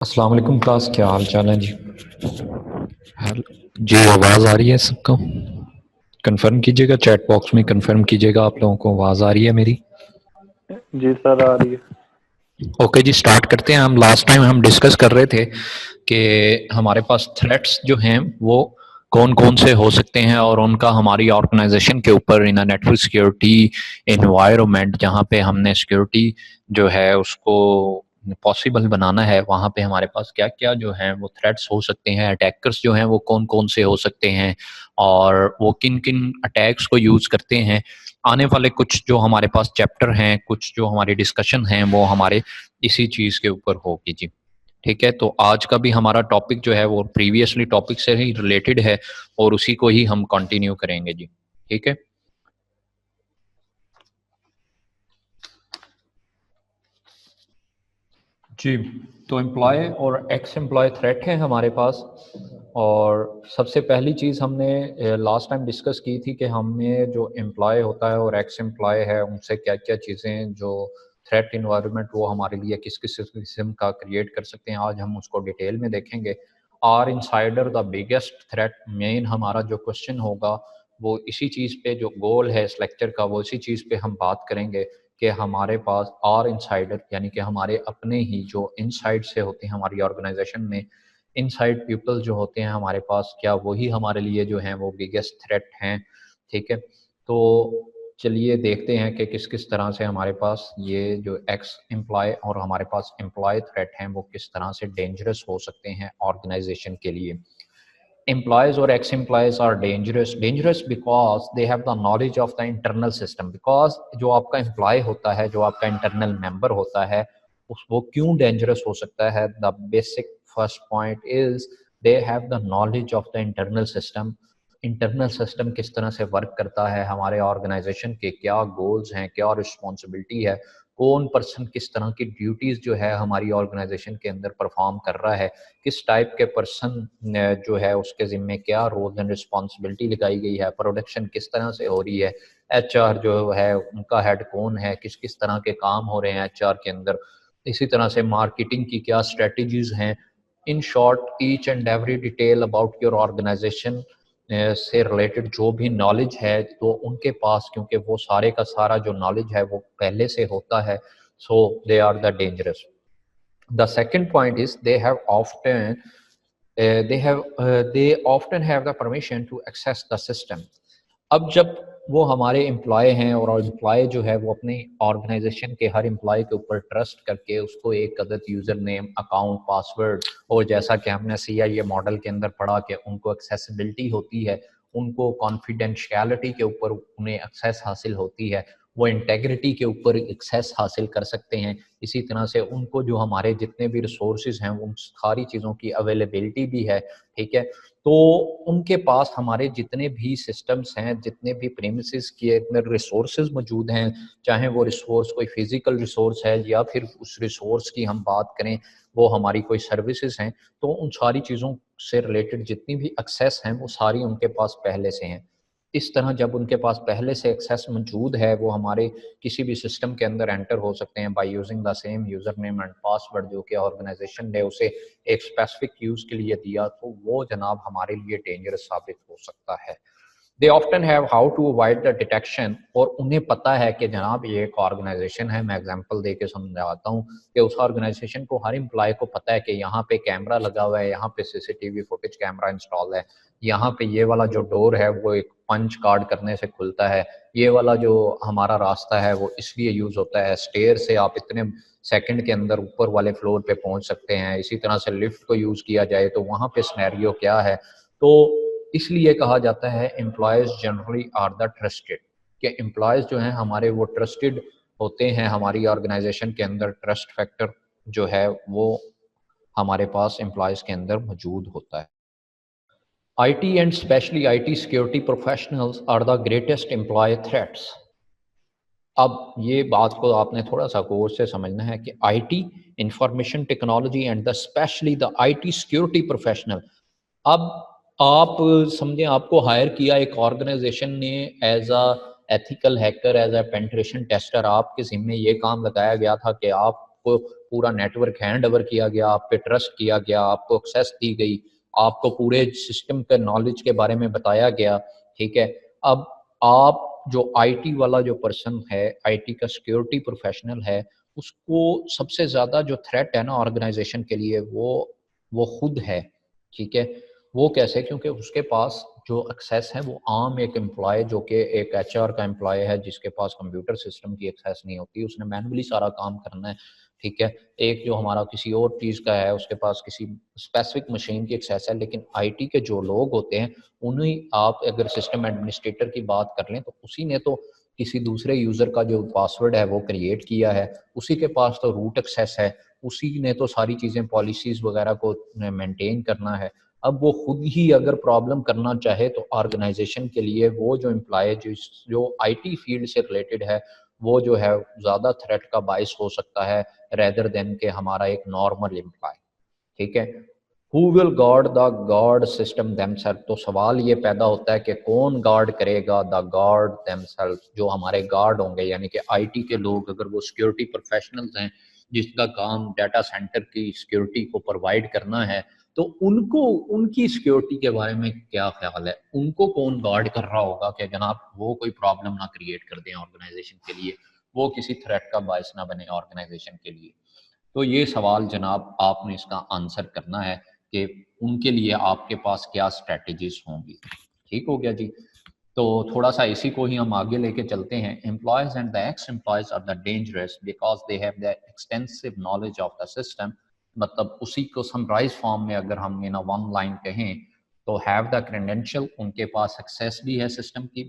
अस्सलाम वालेकुम क्लास, क्या हाल चाल है जी। हेलो जी, आवाज़ आ रही है सबको? कंफर्म कीजिएगा, चैट बॉक्स में कंफर्म कीजिएगा आप लोगों को आवाज़ आ रही है मेरी। जी सर, आ रही है। ओके जी, स्टार्ट करते हैं। हम लास्ट टाइम हम डिस्कस कर रहे थे कि हमारे पास थ्रेट्स जो हैं वो कौन कौन से हो सकते हैं और उनका हमारी ऑर्गेनाइजेशन के ऊपर इन नेटवर्क सिक्योरिटी एनवायरनमेंट जहाँ पे हमने सिक्योरिटी जो है उसको पॉसिबल बनाना है, वहाँ पे हमारे पास क्या क्या जो हैं वो थ्रेट्स हो सकते हैं, अटैकर्स जो हैं वो कौन कौन से हो सकते हैं और वो किन किन अटैक्स को यूज़ करते हैं। आने वाले कुछ जो हमारे पास चैप्टर हैं, कुछ जो हमारी डिस्कशन हैं वो हमारे इसी चीज़ के ऊपर होगी जी। ठीक है, तो आज का भी हमारा टॉपिक जो है वो प्रीवियसली टॉपिक से ही रिलेटेड है और उसी को ही हम कंटिन्यू करेंगे जी। ठीक है जी। तो एम्प्लॉय और एक्स एम्प्लॉय थ्रेट है हमारे पास। और सबसे पहली चीज़ हमने लास्ट टाइम डिस्कस की थी कि हमें जो एम्प्लॉय होता है और एक्स एम्प्लॉय है उनसे क्या क्या चीज़ें जो थ्रेट इन्वायरमेंट वो हमारे लिए किस किस किस्म का क्रिएट कर सकते हैं, आज हम उसको डिटेल में देखेंगे। Are insider the biggest threat, main हमारा जो क्वेश्चन होगा वो इसी चीज़ पे, जो गोल है इस लेक्चर का वो इसी चीज़ पे हम बात करेंगे कि हमारे पास आर इनसाइडर यानी कि हमारे अपने ही जो इनसाइड से होते हैं हमारी ऑर्गेनाइजेशन में, इनसाइड पीपल जो होते हैं हमारे पास, क्या वही हमारे लिए जो हैं वो बिगेस्ट थ्रेट हैं। ठीक है, तो चलिए देखते हैं कि किस किस तरह से हमारे पास ये जो एक्स एम्प्लॉय और हमारे पास एम्प्लॉय थ्रेट हैं वो किस तरह से डेंजरस हो सकते हैं ऑर्गेनाइजेशन के लिए। employees or ex-employees are dangerous because they have the knowledge of the internal system, because जो आपका एम्प्लॉय होता है, जो आपका इंटरनल मेंबर होता है, उस वो क्यों डेंजरस हो सकता है। The basic first point is they have the knowledge of the internal system. Internal system किस तरह से वर्क करता है, हमारे ऑर्गेनाइजेशन के क्या गोल्स हैं, क्या रिस्पॉन्सिबिलिटी है, कौन पर्सन किस तरह की ड्यूटीज़ जो है हमारी ऑर्गेनाइजेशन के अंदर परफॉर्म कर रहा है, किस टाइप के पर्सन जो है उसके ज़िम्मे क्या रोल्स एंड रिस्पॉन्सिबिलिटी लगाई गई है, प्रोडक्शन किस तरह से हो रही है, एचआर जो है उनका हेड कौन है, किस किस तरह के काम हो रहे हैं एचआर के अंदर, इसी तरह से मार्केटिंग की क्या स्ट्रेटजीज हैं। In short each and every detail about your organisation से रिलेटेड जो भी नॉलेज है तो उनके पास, क्योंकि वो सारे का सारा जो नॉलेज है वो पहले से होता है, so they are the dangerous. The second point is they often have the permission to access the system. अब जब वो हमारे एम्प्लॉय हैं और एम्प्लॉय जो है वो अपने ऑर्गेनाइजेशन के हर एम्प्लॉय के ऊपर ट्रस्ट करके उसको एक गलत यूज़र नेम, अकाउंट, पासवर्ड, और जैसा कि हमने CIA मॉडल के अंदर पढ़ा कि उनको एक्सेसिबिलिटी होती है, उनको कॉन्फिडेंशियलिटी के ऊपर उन्हें एक्सेस हासिल होती है, वो इंटेग्रिटी के ऊपर एक्सेस हासिल कर सकते हैं। इसी तरह से उनको जो हमारे जितने भी रिसोर्सेज हैं उन सारी चीज़ों की अवेलेबिलिटी भी है। ठीक है, तो उनके पास हमारे जितने भी सिस्टम्स हैं, जितने भी प्रेमिसेस के अंदर रिसोर्सेज मौजूद हैं, चाहे वो रिसोर्स कोई फिजिकल रिसोर्स है या फिर उस रिसोर्स की हम बात करें वो हमारी कोई सर्विसेज हैं, तो उन सारी चीज़ों से रिलेटेड जितनी भी एक्सेस हैं वो सारी उनके पास पहले से हैं। इस तरह जब उनके पास पहले से एक्सेस मौजूद है, वो हमारे किसी भी सिस्टम के अंदर एंटर हो सकते हैं by using the same user name and password जो कि ऑर्गेनाइजेशन ने उसे एक स्पेसिफिक यूज़ के लिए दिया, तो वो जनाब हमारे लिए डेंजरस साबित हो सकता है। They often have how to avoid the detection, और उन्हें पता है कि जनाब ये एक ऑर्गेनाइजेशन है, मैं एग्जांपल दे के समझाता हूँ कि उस ऑर्गेनाइजेशन को, हर एम्प्लॉय को पता है कि यहाँ पे कैमरा लगा हुआ है, यहाँ पे CCTV फुटेज कैमरा इंस्टॉल है, यहाँ पे ये वाला जो डोर है वो एक पंच कार्ड करने से खुलता है, ये वाला जो हमारा रास्ता है वो इसलिए यूज़ होता है, स्टेयर से आप इतने सेकंड के अंदर ऊपर वाले फ्लोर पे पहुंच सकते हैं, इसी तरह से लिफ्ट को यूज़ किया जाए तो वहाँ पे सिनेरियो क्या है। तो इसलिए कहा जाता है employees generally are the trusted, कि एम्प्लॉयज़ जो हैं हमारे वो ट्रस्टेड होते हैं, हमारी ऑर्गेनाइजेशन के अंदर ट्रस्ट फैक्टर जो है वो हमारे पास एम्प्लॉयज़ के अंदर मौजूद होता है। IT and especially IT security professionals are the greatest employee threats. अब ये बात को आपने थोड़ा सा गौर से समझना है कि IT, information technology and the specially the IT security professional. अब आप समझें, आपको हायर किया एक ऑर्गेनाइजेशन ने as a ethical hacker, as a penetration tester, आपके जिम्मे ये काम लगाया गया था कि आप आपको पूरा नेटवर्क हैंड ओवर किया गया, आप पे ट्रस्ट किया गया, आपको एक्सेस दी गई, आपको पूरे सिस्टम के नॉलेज के बारे में बताया गया, ठीक है। अब आप जो आईटी वाला जो पर्सन है, आईटी का सिक्योरिटी प्रोफेशनल है, उसको सबसे ज़्यादा जो थ्रेट है ना ऑर्गेनाइजेशन के लिए वो खुद है, ठीक है। वो कैसे? क्योंकि उसके पास जो एक्सेस है वो आम एक एम्प्लॉय जो कि एक एचआर का एम्प्लॉय है जिसके पास कंप्यूटर सिस्टम की एक्सेस नहीं होती, उसने मैनुअली सारा काम करना है, ठीक है। एक जो हमारा किसी और चीज़ का है उसके पास किसी स्पेसिफिक मशीन की एक्सेस है, लेकिन आईटी के जो लोग होते हैं उन्हीं, आप अगर सिस्टम एडमिनिस्ट्रेटर की बात कर लें तो उसी ने तो किसी दूसरे यूज़र का जो पासवर्ड है वो क्रिएट किया है, उसी के पास तो रूट एक्सेस है, उसी ने तो सारी चीज़ें पॉलिसीज़ वगैरह को मेंटेन करना है। अब वो खुद ही अगर प्रॉब्लम करना चाहे तो ऑर्गेनाइजेशन के लिए वो जो एम्प्लॉय जो आईटी फील्ड से रिलेटेड है वो जो है ज़्यादा थ्रेट का बायस हो सकता है रेदर देन के हमारा एक नॉर्मल एम्प्लॉय, ठीक है। Who will guard the guard system themselves, तो सवाल ये पैदा होता है कि कौन गार्ड करेगा द गार्ड देमसेल्फ, जो हमारे गार्ड होंगे यानी कि आईटी के लोग, अगर वो सिक्योरिटी प्रोफेशनल्स हैं जिसका काम डाटा सेंटर की सिक्योरिटी को प्रोवाइड करना है, तो उनको उनकी सिक्योरिटी के बारे में क्या ख्याल है, उनको कौन गार्ड कर रहा होगा कि जनाब वो कोई प्रॉब्लम ना क्रिएट कर दें ऑर्गेनाइजेशन के लिए, वो किसी थ्रेट का बायस ना बने ऑर्गेनाइजेशन के लिए। तो ये सवाल जनाब आपने इसका आंसर करना है कि उनके लिए आपके पास क्या स्ट्रेटजीज होंगी। ठीक हो गया जी। तो थोड़ा सा इसी को ही हम आगे लेके चलते हैं। Employees and the ex employees are the dangerous because they have the extensive knowledge of the system. मतलब उसी को समराइज फॉर्म में अगर हम इन वन लाइन कहें तो हैव द क्रेडेंशियल, उनके पास एक्सेस भी है सिस्टम की,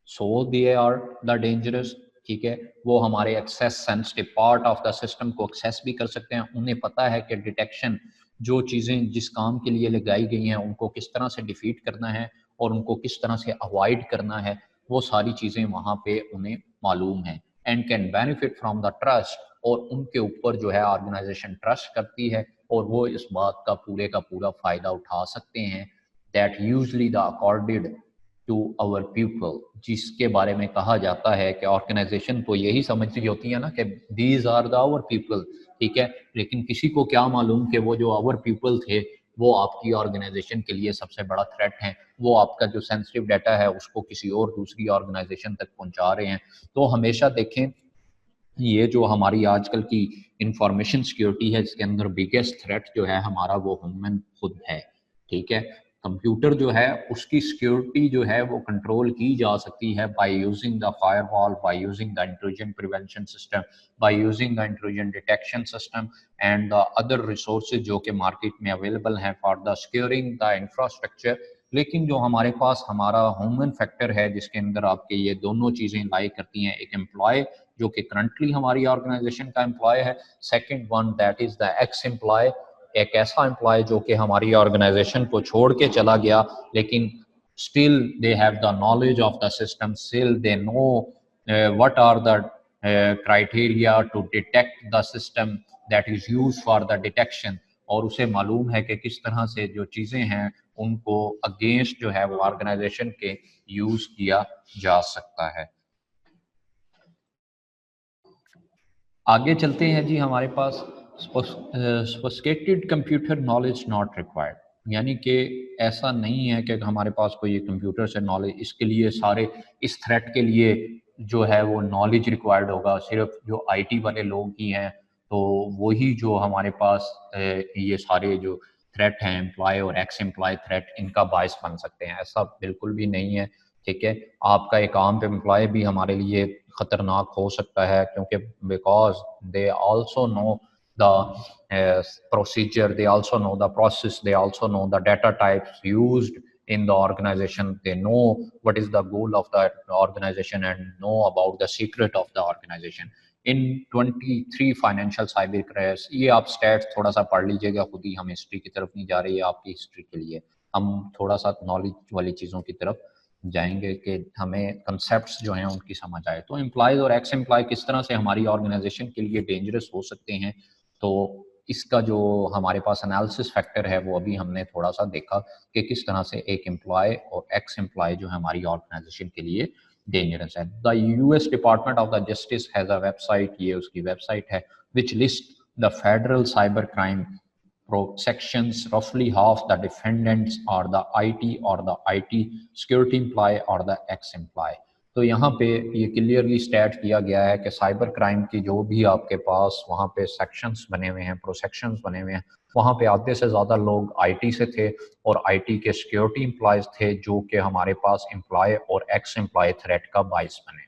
so they are the dangerous, ठीक है। वो हमारे access sensitive part of the system को एक्सेस भी कर सकते हैं, उन्हें पता है कि डिटेक्शन, जो चीज़ें जिस काम के लिए लगाई गई हैं उनको किस तरह से डिफीट करना है और उनको किस तरह से अवॉइड करना है, वो सारी चीज़ें वहाँ पे उन्हें मालूम है। And can benefit from the trust, और उनके ऊपर जो है ऑर्गेनाइजेशन ट्रस्ट करती है और वो इस बात का पूरा फ़ायदा उठा सकते हैं that usually the accorded to our people, जिसके बारे में कहा जाता है कि ऑर्गेनाइजेशन तो यही समझ रही होती है ना कि these are the our people, ठीक है। लेकिन किसी को क्या मालूम कि वो जो आवर पीपल थे वो आपकी ऑर्गेनाइजेशन के लिए सबसे बड़ा थ्रेट है, वो आपका जो सेंसिटिव डाटा है उसको किसी और दूसरी ऑर्गेनाइजेशन तक पहुंचा रहे हैं। तो हमेशा देखें, ये जो हमारी आजकल की इंफॉर्मेशन सिक्योरिटी है इसके अंदर बिगेस्ट थ्रेट जो है हमारा वो ह्यूमन खुद है, ठीक है। कंप्यूटर जो है उसकी सिक्योरिटी जो है वो कंट्रोल की जा सकती है by using the firewall, by using the intrusion prevention system, by using the intrusion detection system and the other resources जो कि मार्केट में अवेलेबल हैं for the securing the infrastructure. लेकिन जो हमारे पास हमारा ह्यूमन फैक्टर है जिसके अंदर आपके ये दोनों चीज़ें लाई करती हैं, एक एम्प्लॉय जो कि करंटली हमारी ऑर्गेनाइजेशन का एम्प्लॉय है, second one that is the ex employee, एक ऐसा एम्प्लॉय जो कि हमारी ऑर्गेनाइजेशन को छोड़ के चला गया लेकिन still they have the knowledge of the system, still they know what are the criteria to detect the system that is used for the detection, और उसे मालूम है कि किस तरह से जो चीज़ें हैं उनको अगेंस्ट जो है वो ऑर्गेनाइजेशन के यूज किया जा सकता है। आगे चलते हैं जी। हमारे पास sophisticated computer knowledge not required, यानी कि ऐसा नहीं है कि हमारे पास कोई कंप्यूटर से नॉलेज, इसके लिए सारे इस थ्रेट के लिए जो है वो नॉलेज रिक्वायर्ड होगा सिर्फ जो आईटी वाले लोग ही हैं, तो वही जो हमारे पास ये सारे जो थ्रेट हैं एम्प्लॉय और एक्स एम्प्लॉय थ्रेट इनका बायस बन सकते हैं, ऐसा बिल्कुल भी नहीं है, ठीक है। आपका एक आम एम्प्लॉय भी हमारे लिए खतरनाक हो सकता है क्योंकि because they also know the procedure, they also know the process, they also know the data types used in the organization, they know what is the goal of the organization and know about the secret of the organization. In 23 financial cyber crash, ये आप stats थोड़ा सा पढ़ लीजिएगा खुद ही, हम history की तरफ नहीं जा रही है आपकी हिस्ट्री के लिए, हम थोड़ा सा नॉलेज वाली चीज़ों की तरफ जाएंगे कि हमें कंसेप्ट्स जो हैं उनकी समझ आए। तो एम्प्लॉयज़ और एक्स एम्प्लॉय किस तरह से हमारी ऑर्गेनाइजेशन के लिए डेंजरस हो सकते हैं, तो इसका जो हमारे पास एनालिसिस फैक्टर है वो अभी हमने थोड़ा सा देखा कि किस तरह से एक एम्प्लॉय और एक्स एम्प्लॉय जो है हमारी ऑर्गेनाइजेशन के लिए डेंजरस है। The US department of the justice has a website, ये उसकी वेबसाइट है, which list the federal cybercrime sections. Roughly half the defendants are the IT or the IT security employee or the ex employee. तो यहाँ पे ये clearly stat किया गया है कि साइबर क्राइम की जो भी आपके पास वहाँ पे सेक्शंस बने हुए हैं, प्रोसेक्शंस बने हुए हैं, वहाँ पे आधे से ज़्यादा लोग आईटी से थे और आईटी के सिक्योरिटी एम्प्लॉयज़ थे जो कि हमारे पास एम्प्लॉय और एक्स एम्प्लॉय थ्रेट का बाइस बने।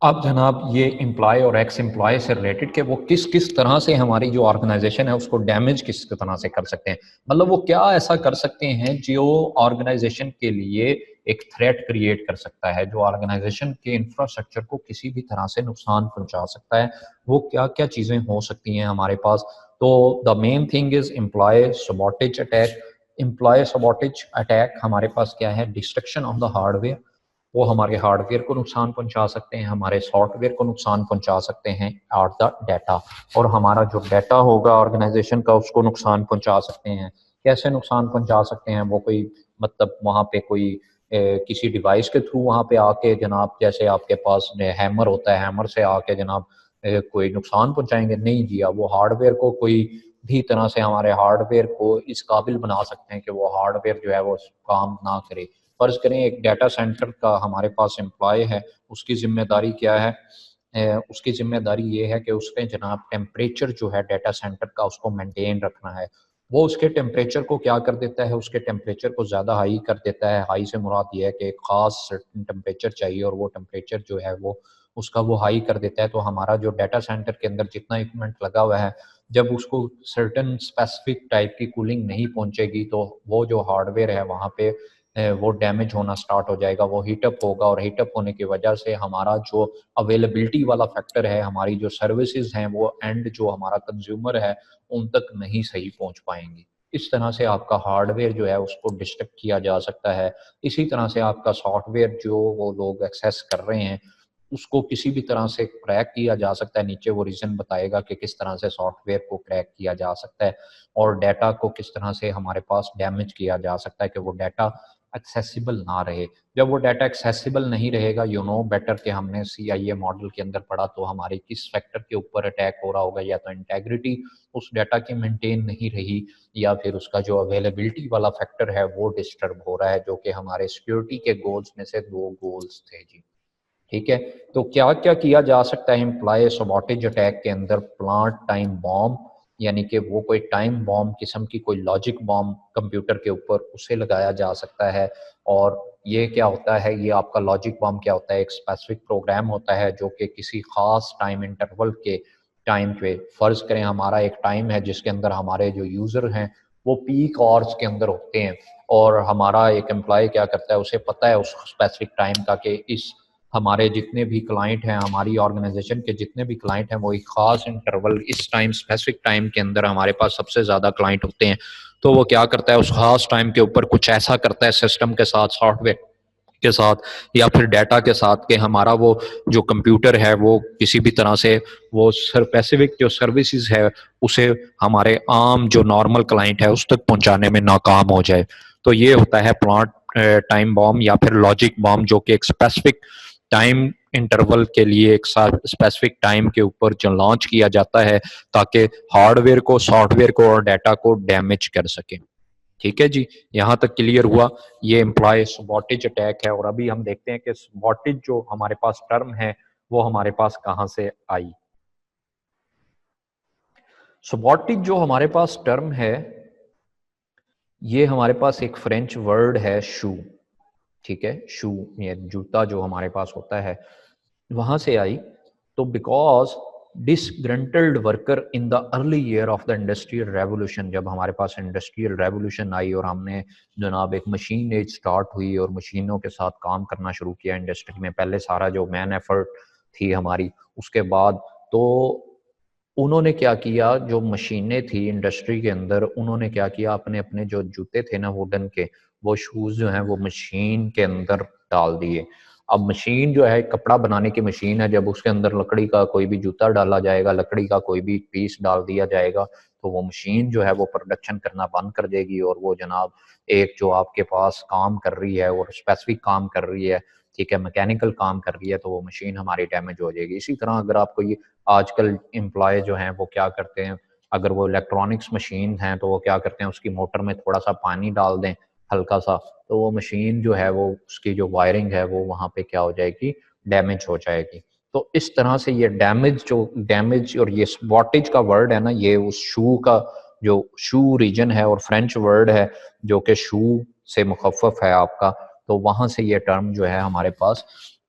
अब जनाब ये एम्प्लॉय और एक्स एम्प्लॉय से रिलेटेड कि वो किस किस तरह से हमारी जो ऑर्गेनाइजेशन है उसको डैमेज किस तरह से कर सकते हैं, मतलब वो क्या ऐसा कर सकते हैं जो ऑर्गेनाइजेशन के लिए एक थ्रेट क्रिएट कर सकता है, जो ऑर्गेनाइजेशन के इंफ्रास्ट्रक्चर को किसी भी तरह से नुकसान पहुंचा सकता है, वो क्या क्या चीज़ें हो सकती हैं हमारे पास। तो the main thing is employ sabotage attack. Employ sabotage attack हमारे पास क्या है, डिस्ट्रक्शन ऑफ द हार्डवेयर। वो हमारे हार्डवेयर को नुकसान पहुंचा सकते हैं, हमारे सॉफ्टवेयर को नुकसान पहुंचा सकते हैं और द डाटा, और हमारा जो डाटा होगा ऑर्गेनाइजेशन का उसको नुकसान पहुंचा सकते हैं। कैसे नुकसान पहुंचा सकते हैं, वो कोई मतलब वहाँ पे कोई किसी डिवाइस के थ्रू वहाँ पे आके जनाब, जैसे आपके पास हैमर होता है, हैमर से आके जनाब कोई नुकसान पहुंचाएंगे, नहीं जी। वो हार्डवेयर को कोई भी तरह से हमारे हार्डवेयर को इस काबिल बना सकते हैं कि वो हार्डवेयर जो है वो काम ना करे। फर्ज करें एक डाटा सेंटर का हमारे पास एम्प्लॉय है, उसकी जिम्मेदारी क्या है, उसकी जिम्मेदारी ये है कि उसके जनाब टेम्परेचर जो है डाटा सेंटर का उसको मेंटेन रखना है। वो उसके टेम्परेचर को क्या कर देता है, उसके टेम्परेचर को ज़्यादा हाई कर देता है। हाई से मुराद ये है कि एक ख़ास सर्टेन टेम्परेचर चाहिए और वो टेम्परेचर जो है वो उसका वो हाई कर देता है। तो हमारा जो डाटा सेंटर के अंदर जितना इक्विपमेंट लगा हुआ है, जब उसको सर्टेन स्पेसिफिक टाइप की कूलिंग नहीं पहुंचेगी तो वो जो हार्डवेयर है वहाँ पे वो डैमेज होना स्टार्ट हो जाएगा, वो हीटअप होगा, और हीटअप होने की वजह से हमारा जो अवेलेबिलिटी वाला फैक्टर है, हमारी जो सर्विसेज हैं वो एंड जो हमारा कंज्यूमर है उन तक नहीं सही पहुंच पाएंगी। इस तरह से आपका हार्डवेयर जो है उसको डिस्ट्रक्ट किया जा सकता है। इसी तरह से आपका सॉफ्टवेयर जो वो लोग एक्सेस कर रहे हैं उसको किसी भी तरह से क्रैक किया जा सकता है। नीचे वो रीज़न बताएगा कि किस तरह से सॉफ्टवेयर को क्रैक किया जा सकता है और डाटा को किस तरह से हमारे पास डैमेज किया जा सकता है कि वो डाटा एक्सेसिबल ना रहे। जब वो डाटा एक्सेसिबल नहीं रहेगा, यू नो बेटर कि हमने CIA मॉडल के अंदर पढ़ा, तो हमारी किस फैक्टर के ऊपर अटैक हो रहा होगा, या तो इंटेग्रिटी उस डाटा की मेंटेन नहीं रही, या फिर उसका जो अवेलेबिलिटी वाला फैक्टर है वो डिस्टर्ब हो रहा है, जो कि हमारे सिक्योरिटी के गोल्स में से 2 गोल्स थे जी। ठीक है, तो क्या क्या किया जा सकता है एम्प्लॉय सबॉटेज अटैक के अंदर। प्लांट टाइम बॉम्ब, यानी कि वो कोई टाइम बॉम्ब किस्म की कोई लॉजिक बॉम्ब कंप्यूटर के ऊपर उसे लगाया जा सकता है। और ये क्या होता है, ये आपका लॉजिक बॉम्ब क्या होता है, एक स्पेसिफिक प्रोग्राम होता है जो कि किसी खास टाइम इंटरवल के टाइम पे, फर्ज करें हमारा एक टाइम है जिसके अंदर हमारे जो यूज़र हैं वो पीक आवर्स के अंदर होते हैं, और हमारा एक एम्प्लॉय क्या करता है, उसे पता है उस स्पेसिफिक टाइम का कि इस हमारे जितने भी क्लाइंट हैं, हमारी ऑर्गेनाइजेशन के जितने भी क्लाइंट हैं, वो एक खास इंटरवल इस टाइम स्पेसिफिक टाइम के अंदर हमारे पास सबसे ज़्यादा क्लाइंट होते हैं। तो वो क्या करता है, उस खास टाइम के ऊपर कुछ ऐसा करता है सिस्टम के साथ, सॉफ्टवेयर के साथ या फिर डाटा के साथ, कि हमारा वो जो कंप्यूटर है वो किसी भी तरह से वो स्पेसिफिक जो सर्विसेज है उसे हमारे आम जो नॉर्मल क्लाइंट है उस तक पहुंचाने में नाकाम हो जाए। तो ये होता है प्लांट टाइम बॉम्ब या फिर लॉजिक बॉम्ब, जो कि एक स्पेसिफिक टाइम इंटरवल के लिए एक स्पेसिफिक टाइम के ऊपर जो लॉन्च किया जाता है ताकि हार्डवेयर को, सॉफ्टवेयर को और डाटा को डैमेज कर सके। ठीक है जी, यहाँ तक क्लियर हुआ। ये एम्प्लॉय सबॉटेज अटैक है। और अभी हम देखते हैं कि सबॉटेज जो हमारे पास टर्म है वो हमारे पास कहाँ से आई। सबॉटेज जो हमारे पास टर्म है ये हमारे पास एक फ्रेंच वर्ड है शू। ठीक है, शू ये जूता जो हमारे पास होता है वहां से आई। तो because disgruntled worker in the early year of the industrial revolution, जब हमारे पास इंडस्ट्रियल रेवोल्यूशन आई और हमने जनाब एक मशीन एज स्टार्ट हुई और मशीनों के साथ काम करना शुरू किया इंडस्ट्री में, पहले सारा जो मैन एफर्ट थी हमारी, उसके बाद तो उन्होंने क्या किया, जो मशीनें थी इंडस्ट्री के अंदर, उन्होंने क्या किया, अपने अपने जो जूते थे ना वुडन के, वो शूज़ जो हैं वो मशीन के अंदर डाल दिए। अब मशीन जो है कपड़ा बनाने की मशीन है, जब उसके अंदर लकड़ी का कोई भी जूता डाला जाएगा, लकड़ी का कोई भी पीस डाल दिया जाएगा, तो वो मशीन जो है वो प्रोडक्शन करना बंद कर देगी और वो जनाब एक जो आपके पास काम कर रही है और स्पेसिफिक काम कर रही है, ठीक है, मैकेनिकल काम कर रही है, तो वो मशीन हमारी डैमेज हो जाएगी। इसी तरह अगर आपको ये आजकल एम्प्लॉय जो हैं वो क्या करते हैं, अगर वो इलेक्ट्रॉनिक्स मशीन हैं तो वो क्या करते हैं, उसकी मोटर में थोड़ा सा पानी डाल दें हल्का सा, तो वो मशीन जो है वो उसकी जो वायरिंग है वो वहाँ पे क्या हो जाएगी, डैमेज हो जाएगी। तो इस तरह से ये डैमेज और ये स्पॉटेज का वर्ड है ना, ये उस शू का जो शू रीजन है और फ्रेंच वर्ड है जो कि शू से मुखफ़फ़ है आपका, तो वहाँ से ये टर्म जो है हमारे पास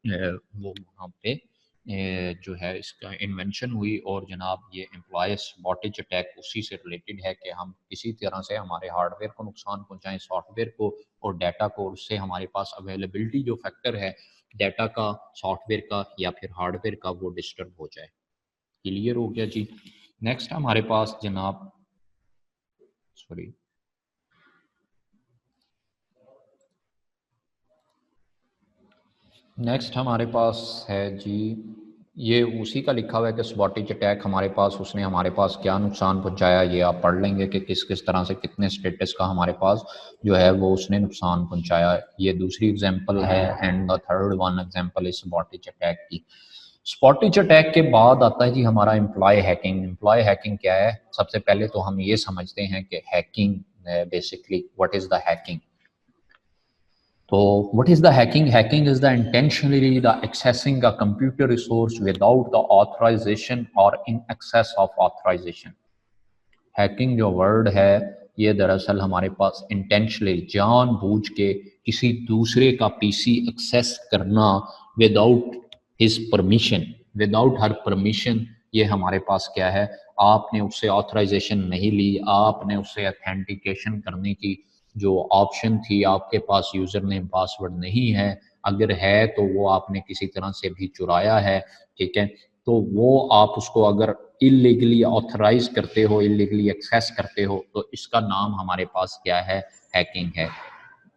वो वहाँ पे जो है इसका इन्वेंशन हुई। और जनाब ये एम्प्लॉय सबॉटेज अटैक उसी से रिलेटेड है कि हम किसी तरह से हमारे हार्डवेयर को नुकसान पहुंचाएं, सॉफ्टवेयर को और डाटा को, उससे हमारे पास अवेलेबिलिटी जो फैक्टर है डाटा का, सॉफ्टवेयर का या फिर हार्डवेयर का, वो डिस्टर्ब हो जाए। क्लियर हो गया जी। नेक्स्ट हमारे पास जनाब, सॉरी, नेक्स्ट हमारे पास है जी, ये उसी का लिखा हुआ है कि सबॉटेज अटैक हमारे पास उसने हमारे पास क्या नुकसान पहुंचाया, ये आप पढ़ लेंगे कि किस किस तरह से कितने स्टेटस का हमारे पास जो है वो उसने नुकसान पहुंचाया। ये दूसरी एग्जांपल है and the third one example is sabotage attack की। सपॉटेज अटैक के बाद आता है जी हमारा एम्प्लॉय हैकिंग। एम्प्लॉय हैकिंग क्या है? सबसे पहले तो हम ये समझते हैं कि hacking basically what is the hacking. तो what is the hacking? Hacking is the intentionally the accessing a computer resource without the authorization or in excess of authorization. Hacking जो वर्ड है ये दरअसल हमारे पास इंटेंशनली जानबूझ के किसी दूसरे का पीसी एक्सेस करना without his permission, without her permission, ये हमारे पास क्या है, आपने उससे ऑथराइजेशन नहीं ली, आपने उससे अथेंटिकेशन करने की जो ऑप्शन थी आपके पास यूज़र नेम पासवर्ड नहीं है, अगर है तो वो आपने किसी तरह से भी चुराया है, ठीक है, तो वो आप उसको अगर इलीगली ऑथराइज करते हो, इलीगली एक्सेस करते हो, तो इसका नाम हमारे पास क्या है, हैकिंग है।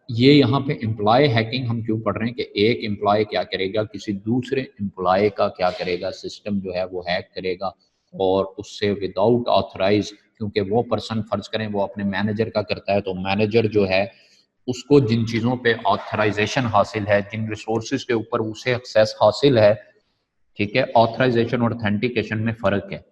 ये यहाँ पे एम्प्लॉय हैकिंग हम क्यों पढ़ रहे हैं कि एक एम्प्लॉय क्या करेगा, किसी दूसरे एम्प्लॉय का क्या करेगा, सिस्टम जो है वो हैक करेगा और उससे विदाउट ऑथराइज, क्योंकि वो पर्सन फर्ज करें वो अपने मैनेजर का करता है, तो मैनेजर जो है उसको जिन चीज़ों पे ऑथराइजेशन हासिल है, जिन रिसोर्सेज के ऊपर उसे एक्सेस हासिल है, ठीक है, ऑथराइजेशन और ऑथेंटिकेशन में फ़र्क है।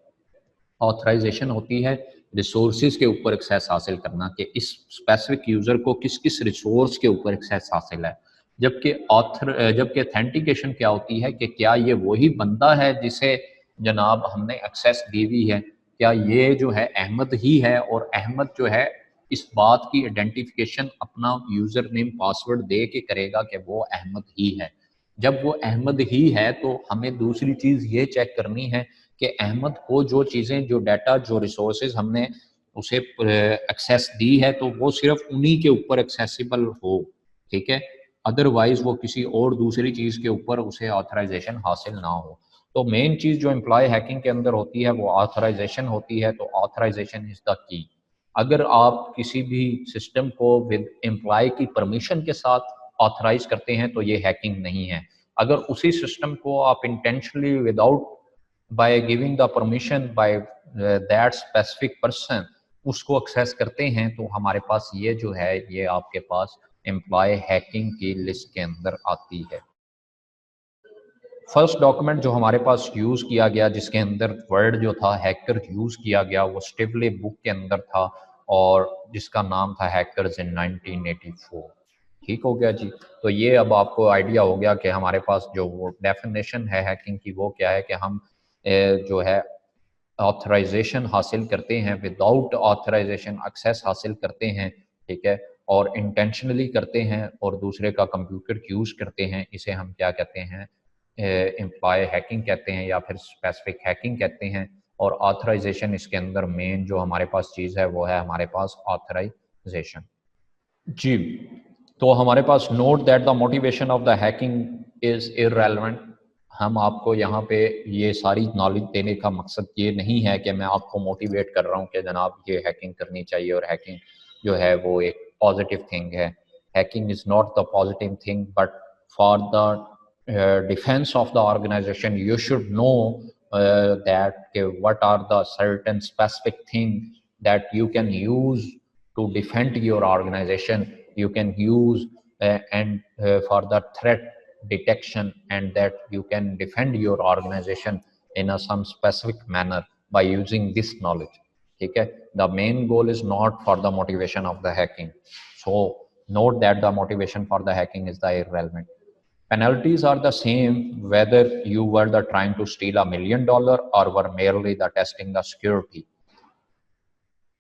ऑथराइजेशन होती है रिसोर्सेज के ऊपर एक्सेस हासिल करना कि इस स्पेसिफिक यूज़र को किस किस रिसोर्स के ऊपर एक्सेस हासिल है, जबकि ऑथेंटिकेशन क्या होती है कि क्या ये वही बंदा है जिसे जनाब हमने एक्सेस दी हुई है, क्या ये जो है अहमद ही है, और अहमद जो है इस बात की आइडेंटिफिकेशन अपना यूज़र नेम पासवर्ड दे के करेगा कि वो अहमद ही है। जब वो अहमद ही है तो हमें दूसरी चीज़ ये चेक करनी है कि अहमद को जो चीज़ें, जो डाटा, जो रिसोर्सेज हमने उसे एक्सेस दी है तो वो सिर्फ उन्हीं के ऊपर एक्सेसिबल हो, ठीक है, अदरवाइज वो किसी और दूसरी चीज़ के ऊपर उसे ऑथराइजेशन हासिल ना हो। तो मेन चीज़ जो एम्प्लॉय हैकिंग के अंदर होती है वो ऑथराइजेशन होती है, तो ऑथराइजेशन इज़ द की। अगर आप किसी भी सिस्टम को विद एम्प्लॉय की परमिशन के साथ ऑथराइज करते हैं तो ये हैकिंग नहीं है। अगर उसी सिस्टम को आप intentionally without by giving the permission by that specific person उसको एक्सेस करते हैं, तो हमारे पास ये जो है ये आपके पास एम्प्लॉय हैकिंग की लिस्ट के अंदर आती है। फर्स्ट डॉक्यूमेंट जो हमारे पास यूज़ किया गया जिसके अंदर वर्ड जो था हैकर यूज़ किया गया वो स्टिवले बुक के अंदर था और जिसका नाम था हैकर्स इन 1984। ठीक हो गया जी। तो ये अब आपको आइडिया हो गया कि हमारे पास जो वो डेफिनेशन है हैकिंग की वो क्या है कि हम जो है ऑथराइजेशन हासिल करते हैं, विदाउट ऑथराइजेशन एक्सेस हासिल करते हैं, ठीक है, और इंटेंशनली करते हैं और दूसरे का कंप्यूटर यूज़ करते हैं, इसे हम क्या कहते हैं, एम्प्लॉय हैकिंग कहते हैं या फिर स्पेसिफिक हैकिंग कहते हैं। और ऑथराइजेशन इसके अंदर मेन जो हमारे पास चीज़ है वो है हमारे पास ऑथराइजेशन जी। तो हमारे पास note that the motivation of the hacking is irrelevant. हम आपको यहाँ पे ये सारी नॉलेज देने का मकसद ये नहीं है कि मैं आपको मोटिवेट कर रहा हूँ कि जनाब ये हैकिंग करनी चाहिए और हैकिंग जो है वो एक पॉजिटिव थिंग है। Hacking is not the positive thing but for the defense of the organization, you should know that what are the certain specific thing that you can use to defend your organization, you can use and for the threat detection, and that you can defend your organization in a some specific manner by using this knowledge. Okay, the main goal is not for the motivation of the hacking. So note that the motivation for the hacking is the irrelevant. Penalties are the same whether you were the trying to steal $1 million or were merely the testing the security.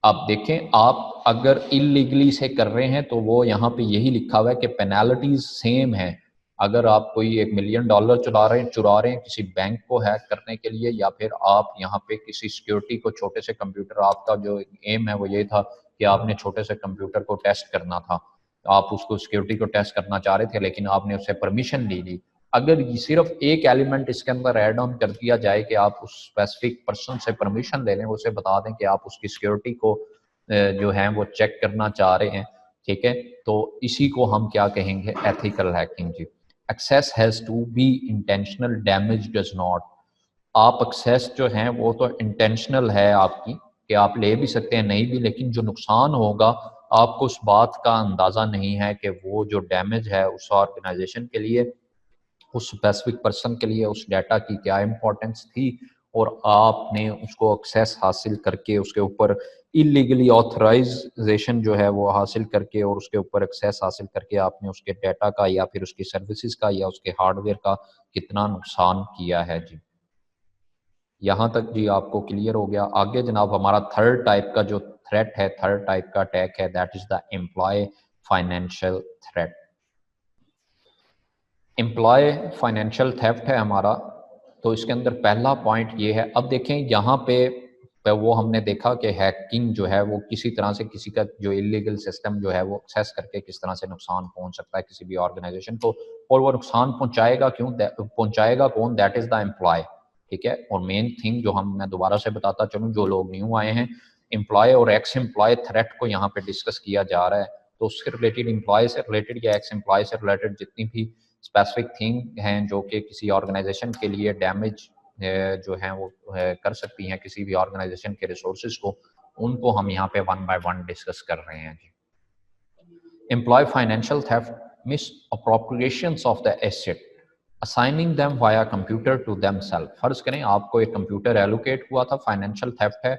आप देखें, आप अगर illegally से कर रहे हैं तो वो यहाँ पे यही लिखा हुआ है कि पेनल्टीज सेम है। अगर आप कोई $1 मिलियन चुरा रहे हैं किसी बैंक को हैक करने के लिए, या फिर आप यहाँ पे किसी सिक्योरिटी को छोटे से कंप्यूटर, आपका जो एम है वो ये था कि आपने छोटे से कंप्यूटर को टेस्ट करना था, आप उसको सिक्योरिटी को टेस्ट करना चाह रहे थे, लेकिन आपने उससे परमिशन ले ली। अगर सिर्फ एक एलिमेंट इसके अंदर ऐड ऑन कर दिया जाए कि आप उस स्पेसिफिक पर्सन से परमिशन ले लें, उसे बता दें कि आप उसकी सिक्योरिटी को जो है वो चेक करना चाह रहे हैं, ठीक है, तो इसी को हम क्या कहेंगे, एथिकल हैकिंग जी। Access has to be intentional, damage does not. आप एक्सेस जो है वो तो इंटेंशनल है आपकी कि आप ले भी सकते हैं, नहीं भी, लेकिन जो नुकसान होगा आपको उस बात का अंदाज़ा नहीं है कि वो जो डैमेज है उस ऑर्गेनाइजेशन के लिए, उस स्पेसिफिक पर्सन के लिए उस डाटा की क्या इंपॉर्टेंस थी, और आपने उसको एक्सेस हासिल करके उसके ऊपर इलीगली ऑथराइजेशन जो है वो हासिल करके और उसके ऊपर एक्सेस हासिल करके आपने उसके डाटा का या फिर उसकी सर्विसेज का या उसके हार्डवेयर का कितना नुकसान किया है जी। यहाँ तक जी आपको क्लियर हो गया। आगे जनाब हमारा थर्ड टाइप का जो थ्रेट है, थर्ड टाइप का अटैक है, that is the employee financial threat. Employee financial theft है हमारा, तो इसके अंदर पहला पॉइंट ये है। अब देखें यहाँ पे वो हमने देखा कि हैकिंग जो है वो किसी तरह से किसी का जो इलीगल सिस्टम जो है वो एक्सेस करके किस तरह से नुकसान पहुंच सकता है किसी भी ऑर्गेनाइजेशन को, और वो नुकसान पहुंचाएगा क्यों, पहुंचाएगा कौन, दैट इज द एम्प्लॉय, ठीक है। और मेन थिंग जो मैं दोबारा से बताता चलूँ, जो लोग न्यू आए हैं, एम्प्लॉय और एक्स एम्प्लॉय थ्रेट को यहाँ पे डिस्कस किया जा रहा है, तो उससे रिलेटेड, एम्प्लॉय से रिलेटेड या एक्स एम्प्लॉय से रिलेटेड जितनी भी स्पेसिफिक थिंग हैं जो कि किसी ऑर्गेनाइजेशन के लिए डैमेज जो है वो कर सकती हैं किसी भी ऑर्गेनाइजेशन के रिसोर्सेज को, उनको हम यहाँ पे वन बाय वन डिस्कस कर रहे हैं जी। एम्प्लॉय फाइनेंशियल थेफ्ट, मिस अप्रोप्रिएशंस of the asset, assigning them via computer to themself. फर्ज करें आपको एक कंप्यूटर एलोकेट हुआ था, फाइनेंशियल थेफ्ट है,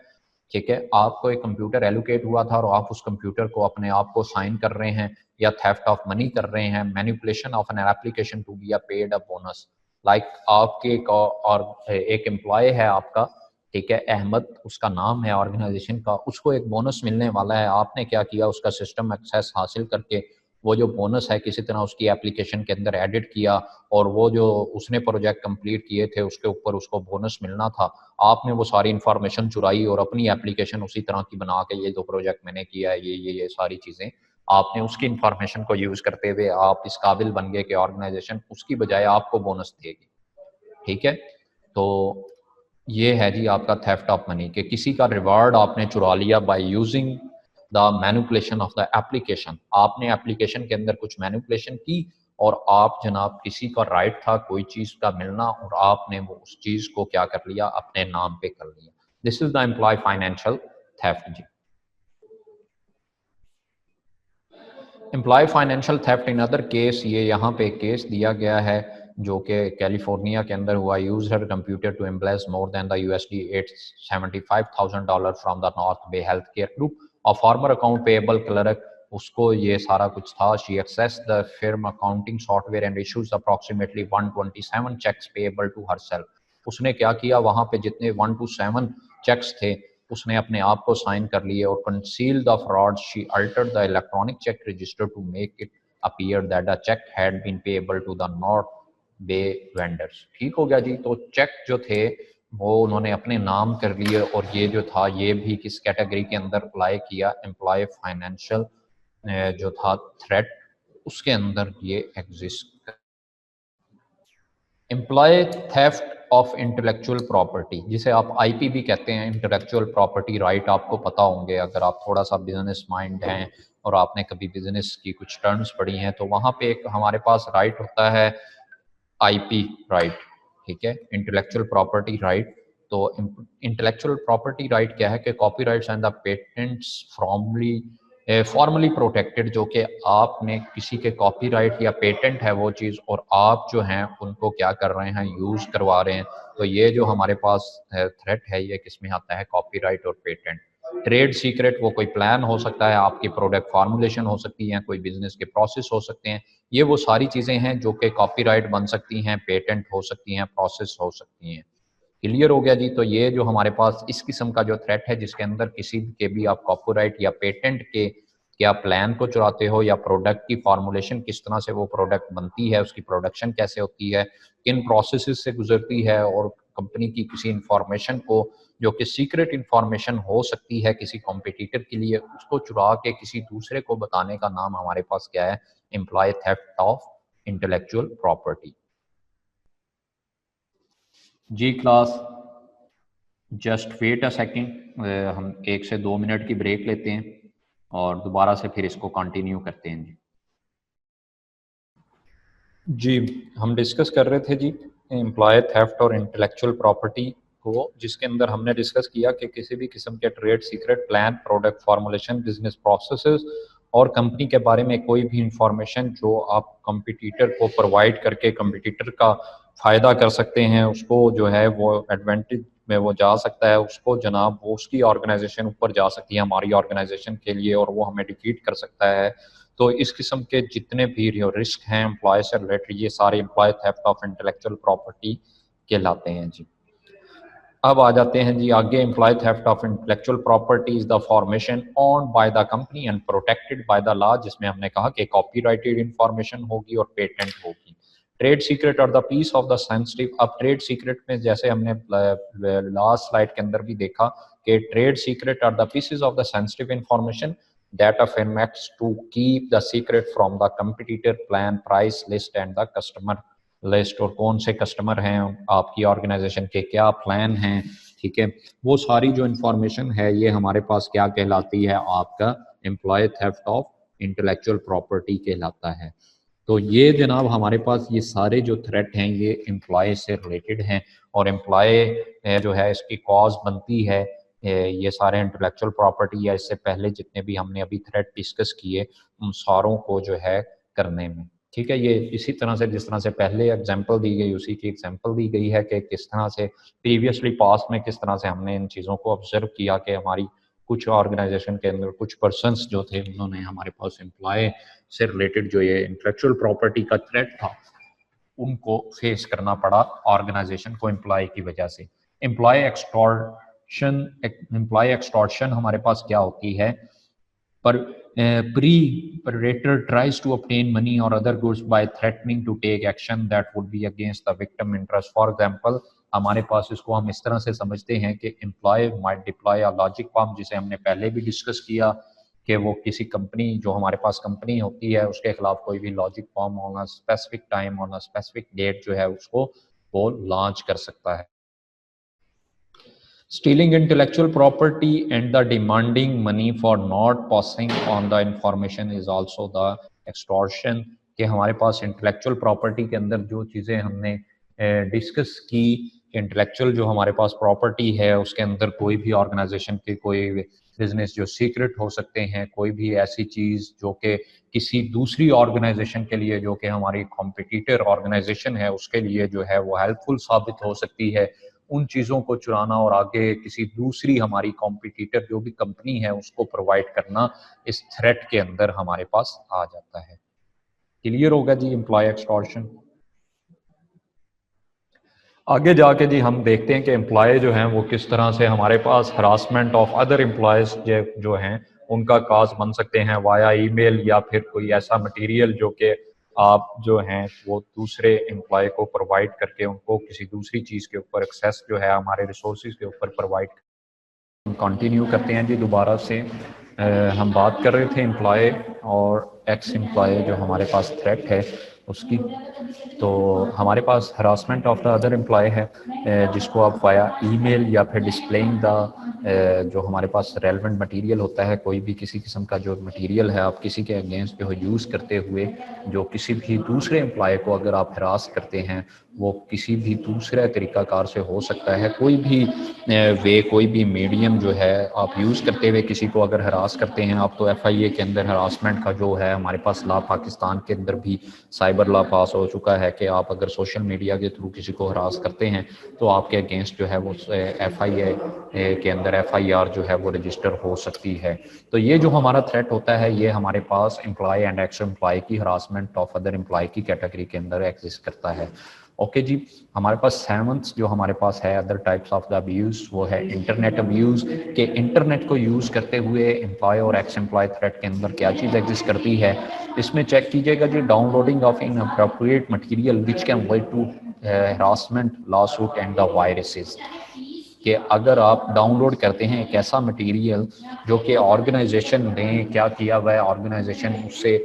ठीक है, आपको एक कंप्यूटर एलोकेट हुआ था और आप उस कंप्यूटर को अपने आप को साइन कर रहे हैं या थेफ्ट ऑफ मनी कर रहे हैं, manipulation of an application to be paid a bonus. Like आपके एक एम्प्लॉय है आपका, ठीक है, अहमद उसका नाम है ऑर्गेनाइजेशन का, उसको एक बोनस मिलने वाला है, आपने क्या किया, उसका सिस्टम एक्सेस हासिल करके वो जो बोनस है किसी तरह उसकी एप्लीकेशन के अंदर एडिट किया, और वो जो उसने प्रोजेक्ट कंप्लीट किए थे उसके ऊपर उसको बोनस मिलना था, आपने वो सारी इन्फॉर्मेशन चुराई और अपनी एप्लीकेशन उसी तरह की बना के, ये जो प्रोजेक्ट मैंने किया है ये सारी चीज़ें आपने उसकी इन्फॉर्मेशन को यूज़ करते हुए आप इस काबिल बन गए कि ऑर्गेनाइजेशन उसकी बजाय आपको बोनस देगी, ठीक है। तो ये है जी आपका थेफ्ट ऑफ मनी, कि किसी का रिवार्ड आपने चुरा लिया by using the manipulation of the application. आपने एप्लीकेशन के अंदर कुछ मैनिपुलेशन की और आप जनाब किसी का राइट था कोई चीज़ का मिलना और आपने वो उस चीज़ को क्या कर लिया, अपने नाम पे कर लिया। This is the employee financial theft जी। Employ financial theft in other case, ये यहाँ पे केस दिया गया है जो कि कैलिफोर्निया के अंदर हुआ। Use her computer to embezzle more than the USD $875,000 from the North Bay health care group, और फॉर्मर अकाउंट पेएबल क्लर्क, उसको ये सारा कुछ था। She access the firm accounting software and issues approximately 127 cheques payable to herself. उसने क्या किया, वहाँ पे जितने 1 to 7 चेक्स थे उसने अपने आप को साइन कर लिए, और conceal the fraud, she altered the electronic cheque register to make it appear that the cheque had been payable to the North Bay vendors. ठीक हो गया जी। तो चेक जो थे वो उन्होंने अपने नाम कर लिए, और ये जो था ये भी किस कैटेगरी के अंदर अप्लाई किया, एम्प्लॉय फाइनेंशियल जो था थ्रेट उसके अंदर ये exist. Employee theft of intellectual property, जिसे आप IP भी कहते हैं, इंटेलेक्चुअल प्रॉपर्टी राइट, आपको पता होंगे अगर आप थोड़ा सा बिजनेस माइंड हैं और आपने कभी बिजनेस की कुछ टर्म्स पढ़ी हैं, तो वहाँ पे एक हमारे पास राइट होता है आईपी राइट, ठीक है, इंटेलेक्चुअल प्रॉपर्टी राइट। तो इंटेलेक्चुअल प्रॉपर्टी राइट क्या है कि copyrights and the patents formally protected, जो कि आपने किसी के कॉपीराइट या पेटेंट है वो चीज़, और आप जो हैं उनको क्या कर रहे हैं, यूज़ करवा रहे हैं। तो ये जो हमारे पास थ्रेट है ये किस में आता है, कॉपीराइट और पेटेंट। ट्रेड सीक्रेट वो कोई प्लान हो सकता है, आपकी प्रोडक्ट फार्मूलेशन हो सकती है, कोई बिजनेस के प्रोसेस हो सकते हैं, ये वो सारी चीज़ें हैं जो कि कॉपीराइट बन सकती हैं, पेटेंट हो सकती हैं, प्रोसेस हो सकती हैं। क्लियर हो गया जी। तो ये जो हमारे पास इस किस्म का जो थ्रेट है जिसके अंदर किसी के भी आप कॉपीराइट या पेटेंट के क्या प्लान को चुराते हो, या प्रोडक्ट की फार्मूलेशन किस तरह से वो प्रोडक्ट बनती है, उसकी प्रोडक्शन कैसे होती है, किन प्रोसेसेस से गुजरती है, और कंपनी की किसी इंफॉर्मेशन को जो कि सीक्रेट इंफॉर्मेशन हो सकती है किसी कॉम्पिटिटर के लिए, उसको चुरा के किसी दूसरे को बताने का नाम हमारे पास क्या है, employee theft of intellectual property. जी class, just wait a second, हम 1 से 2 मिनट की ब्रेक लेते हैं और दोबारा से फिर इसको कंटिन्यू करते हैं। जी हम डिस्कस कर रहे थे जी एम्प्लॉय थेफ्ट और इंटेलेक्चुअल प्रॉपर्टी को, जिसके अंदर हमने डिस्कस किया कि किसी भी किस्म के trade secret, plan, product formulation, business processes और कंपनी के बारे में कोई भी इंफॉर्मेशन जो आप कंपटीटर को प्रोवाइड करके कंपटीटर का फ़ायदा कर सकते हैं, उसको जो है वो एडवांटेज में वो जा सकता है, उसको जनाब वो उसकी ऑर्गेनाइजेशन ऊपर जा सकती है हमारी ऑर्गेनाइजेशन के लिए, और वो हमें डिफीट कर सकता है। तो इस किस्म के जितने भी रिस्क हैं एम्प्लॉय से रिलेटेड, ये सारे employee theft of intellectual property कहलाते हैं जी। अब आ जाते हैं जी आगे। Employee theft of intellectual property is the formation owned by the company and protected by the law, जिसमें हमने कहा कि कॉपीराइटेड इंफॉर्मेशन होगी और पेटेंट होगी। ट्रेड सीक्रेट और the piece of the sensitive. अब ट्रेड सीक्रेट में जैसे हमने लास्ट स्लाइड के अंदर भी देखा कि trade secret are the pieces of the sensitive information that of Enmax to keep the secret from the competitor, plan, price list and the customer list, और कौन से कस्टमर हैं आपकी ऑर्गेनाइजेशन के, क्या प्लान हैं, ठीक है, वो सारी जो इंफॉर्मेशन है ये हमारे पास क्या कहलाती है, आपका employee theft of intellectual property कहलाता है। तो ये जनाब हमारे पास ये सारे जो थ्रेट हैं ये एम्प्लॉय से रिलेटेड हैं, और एम्प्लॉय जो है इसकी कॉज बनती है ये सारे इंटेलेक्चुअल प्रॉपर्टी या इससे पहले जितने भी हमने अभी थ्रेट डिस्कस किए उन सारों को जो है करने में, ठीक है। ये इसी तरह से जिस तरह से पहले एग्जांपल दी गई उसी की एग्जांपल दी गई है कि किस तरह से प्रीवियसली पास्ट में किस तरह से हमने इन चीज़ों को ऑब्जर्व किया कि हमारी कुछ ऑर्गेनाइजेशन के अंदर कुछ पर्सनस जो थे उन्होंने हमारे पास एम्प्लॉय से रिलेटेड जो ये इंटेलेक्चुअल प्रॉपर्टी का थ्रेट था उनको फेस करना पड़ा ऑर्गेनाइजेशन को एम्प्लॉय की वजह से। एम्प्लॉय एक्सटॉर्शन हमारे पास क्या होती है, पर predator tries to obtain money or other goods by threatening to take action that would be against the victim interest. For example, हमारे पास इसको हम इस तरह से समझते हैं कि employee might deploy a logic form, जिसे हमने पहले भी डिस्कस किया कि वो किसी कंपनी जो हमारे पास कंपनी होती है उसके खिलाफ कोई भी logic form on a specific time on a specific date जो है उसको वो लॉन्च कर सकता है। Stealing intellectual property and the demanding money for not passing on the information is also the extortion। कि हमारे पास इंटेलेक्चुअल प्रॉपर्टी के अंदर जो चीज़ें हमने डिस्कस की, इंटेलेक्चुअल जो हमारे पास प्रॉपर्टी है उसके अंदर कोई भी ऑर्गेनाइजेशन के कोई बिजनेस जो सीक्रेट हो सकते हैं, कोई भी ऐसी चीज़ जो कि किसी दूसरी ऑर्गेनाइजेशन के लिए जो कि हमारी कॉम्पिटिटर ऑर्गेनाइजेशन है उसके लिए जो है वो हेल्पफुल साबित हो सकती है, उन चीज़ों को चुराना और आगे किसी दूसरी हमारी कॉम्पिटिटर जो भी कंपनी है उसको प्रोवाइड करना इस थ्रेट के अंदर हमारे पास आ जाता है। क्लियर होगा जी एम्प्लॉय एक्सटॉर्शन। आगे जाके जी हम देखते हैं कि एम्प्लॉय जो हैं वो किस तरह से हमारे पास हरासमेंट ऑफ अदर एम्प्लॉयज़ जो हैं उनका काज बन सकते हैं वाया ईमेल या फिर कोई ऐसा मटेरियल जो कि आप जो हैं वो दूसरे एम्प्लॉय को प्रोवाइड करके उनको किसी दूसरी चीज़ के ऊपर एक्सेस जो है हमारे रिसोर्सेज के ऊपर प्रोवाइड। हम कंटिन्यू करते हैं जी दोबारा से। हम बात कर रहे थे एम्प्लॉय और एक्स एम्प्लॉय जो हमारे पास थ्रेट है उसकी। तो हमारे पास harassment of the other employ है जिसको आप वाया ईमेल या फिर डिस्प्लेइंग द जो हमारे पास रेलेवेंट मटेरियल होता है, कोई भी किसी किस्म का जो मटेरियल है आप किसी के अगेंस्ट जो यूज़ करते हुए जो किसी भी दूसरे एम्प्लॉय को अगर आप हरास करते हैं, वो किसी भी दूसरे तरीक़ाकार से हो सकता है। कोई भी वे, कोई भी मीडियम जो है आप यूज़ करते हुए किसी को अगर हरास करते हैं आप, तो FIA के अंदर हरासमेंट का जो है हमारे पास लॉ पाकिस्तान के अंदर भी साइबर लॉ पास हो चुका है कि आप अगर सोशल मीडिया के थ्रू किसी को हरास करते हैं तो आपके अगेंस्ट जो है वो FIA के अंदर FIR जो है वो रजिस्टर हो सकती है। तो ये जो हमारा थ्रेट होता है ये हमारे पास एम्प्लॉय एंड एक्स एम्प्लॉय की हरासमेंट ऑफ अदर एम्प्लॉय की कैटेगरी के अंदर एग्जिस्ट करता है। ओके जी, हमारे पास सेवंथ जो हमारे पास है other types of the abuse, वो है इंटरनेट अब्यूज़, के इंटरनेट को यूज़ करते हुए एम्प्लॉय और एक्स एम्प्लॉय थ्रेट के अंदर क्या चीज़ एग्जिस्ट करती है। इसमें चेक कीजिएगा जी, downloading of inappropriate material which can lead to harassment, lawsuit and the viruses. कि अगर आप डाउनलोड करते हैं एक ऐसा मटेरियल जो कि ऑर्गेनाइजेशन ने क्या किया हुआ है, ऑर्गेनाइजेशन उससे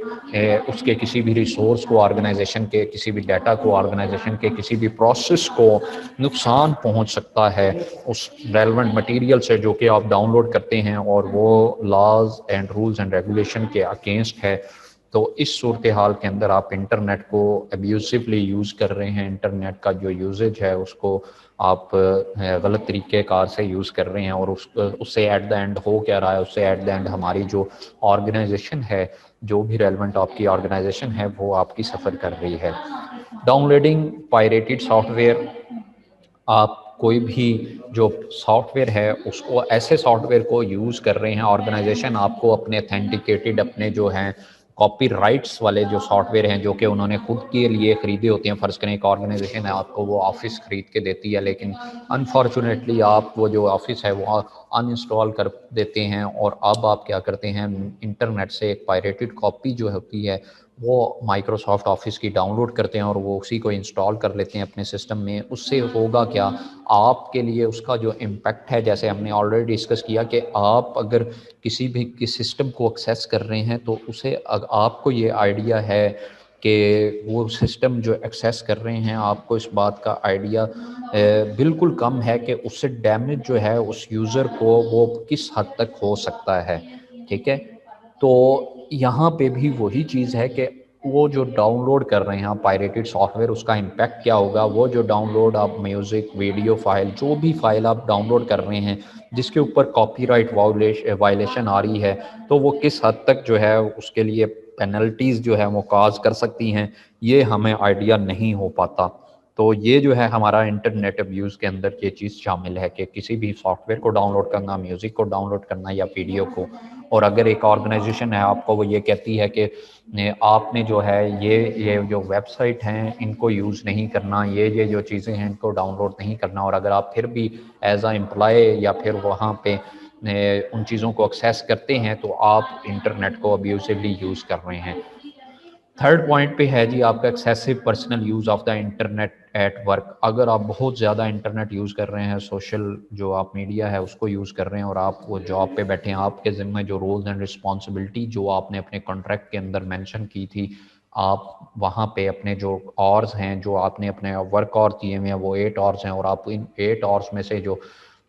उसके किसी भी रिसोर्स को, ऑर्गेनाइजेशन के किसी भी डाटा को, ऑर्गेनाइजेशन के किसी भी प्रोसेस को नुकसान पहुंच सकता है उस रेलेवेंट मटेरियल से जो कि आप डाउनलोड करते हैं, और वो laws and rules and regulation के अगेंस्ट है। तो इस सूरत हाल के अंदर आप इंटरनेट को अब्यूसिवली यूज़ कर रहे हैं, इंटरनेट का जो यूजेज है उसको आप गलत तरीके कार से यूज़ कर रहे हैं, और उससे एट द एंड हो क्या रहा है, उससे एट द एंड हमारी जो ऑर्गेनाइजेशन है, जो भी रेलेवेंट आपकी ऑर्गेनाइजेशन है वो आपकी सफ़र कर रही है। डाउनलोडिंग पायरेटेड सॉफ्टवेयर, आप कोई भी जो सॉफ्टवेयर है उसको, ऐसे सॉफ्टवेयर को यूज़ कर रहे हैं, ऑर्गेनाइजेशन आपको अपने ऑथेंटिकेटेड, अपने जो हैं कॉपीराइट्स वाले जो सॉफ्टवेयर हैं जो कि उन्होंने खुद के लिए ख़रीदे होते हैं। फ़र्ज़ करें एक ऑर्गेनाइजेशन है, आपको वो ऑफिस ख़रीद के देती है, लेकिन अनफॉर्चुनेटली आप वो जो ऑफिस है वो अनइंस्टॉल कर देते हैं, और अब आप क्या करते हैं, इंटरनेट से एक पायरेटेड कॉपी जो होती है वो माइक्रोसॉफ्ट ऑफिस की डाउनलोड करते हैं और वो उसी को इंस्टॉल कर लेते हैं अपने सिस्टम में। उससे होगा क्या, आपके लिए उसका जो इम्पैक्ट है, जैसे हमने ऑलरेडी डिस्कस किया कि आप अगर किसी भी किस सिस्टम को एक्सेस कर रहे हैं तो उसे आपको ये आइडिया है कि वो सिस्टम जो एक्सेस कर रहे हैं, आपको इस बात का आइडिया बिल्कुल कम है कि उससे डैमेज जो है उस यूज़र को वो किस हद तक हो सकता है। ठीक है, तो यहाँ पे भी वही चीज़ है कि वो जो डाउनलोड कर रहे हैं आप पायरेटेड सॉफ्टवेयर, उसका इम्पैक्ट क्या होगा। वो जो डाउनलोड आप म्यूज़िक, वीडियो फाइल, जो भी फाइल आप डाउनलोड कर रहे हैं जिसके ऊपर कॉपीराइट वायलेशन आ रही है, तो वो किस हद तक जो है उसके लिए पेनल्टीज़ जो है वो काज कर सकती हैं, ये हमें आइडिया नहीं हो पाता। तो ये जो है हमारा इंटरनेट अब्यूज़ के अंदर ये चीज़ शामिल है कि किसी भी सॉफ्टवेयर को डाउनलोड करना, म्यूज़िक को डाउनलोड करना या वीडियो को। और अगर एक ऑर्गेनाइजेशन है आपको वो ये कहती है कि आपने जो है ये जो वेबसाइट हैं इनको यूज़ नहीं करना, ये जो चीज़ें हैं इनको डाउनलोड नहीं करना, और अगर आप फिर भी एज आ एम्प्लॉय या फिर वहाँ पे उन चीज़ों को एक्सेस करते हैं तो आप इंटरनेट को अब्यूसिवली यूज़ कर रहे हैं। थर्ड पॉइंट पे है जी आपका excessive personal use of the internet at work. अगर आप बहुत ज़्यादा इंटरनेट यूज़ कर रहे हैं, सोशल जो आप मीडिया है उसको यूज़ कर रहे हैं, और आप वो जॉब पे बैठे हैं, आपके ज़िम्मे जो रोल्स एंड रिस्पॉन्सिबिलिटी जो आपने अपने कॉन्ट्रैक्ट के अंदर मेंशन की थी, आप वहाँ पे अपने जो आवर्स हैं, जो आपने अपने वर्क आवर्स दिए हुए हैं वो 8 आवर्स हैं, और आप इन 8 आवर्स में से जो